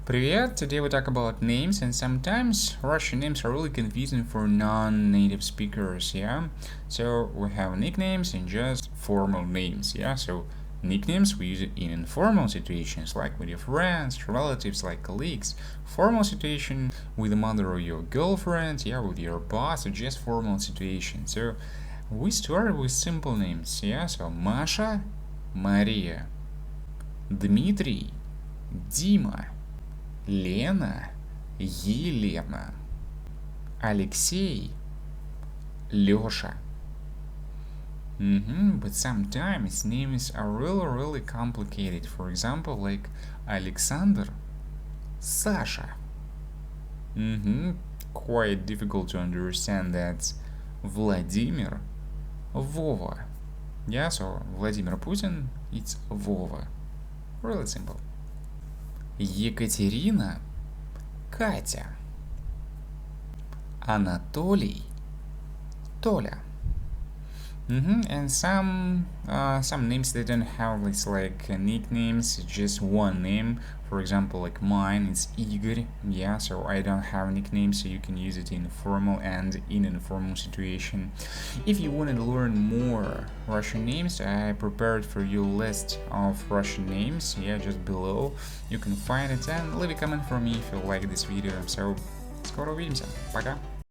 Привет! Today we talk about names, and sometimes Russian names are really confusing for non-native speakers, yeah? So we have nicknames and just formal names, yeah? So nicknames we use it in informal situations like with your friends, relatives, like colleagues. Formal situation with the mother or your girlfriend, yeah, with your boss, or just formal situation. So we start with simple names, yeah? So Masha, Maria, Dmitry, Dima, Лена, Елена, Алексей, Лёша. But sometimes names are really complicated. For example, like Alexander, Sasha. Quite difficult to understand that. Vladimir, Vova. Yeah, so Vladimir Putin, it's Vova. Really simple. Екатерина, Катя. Анатолий, Толя. And some names they don't have this like nicknames, just one name. For example, like mine is Igor. Yeah, so I don't have a nickname, so you can use it in formal and in informal situation. If you want to learn more Russian names, I prepared for you a list of Russian names. Yeah, just below you can find it and leave a comment for me if you like this video. So скоро увидимся. Пока.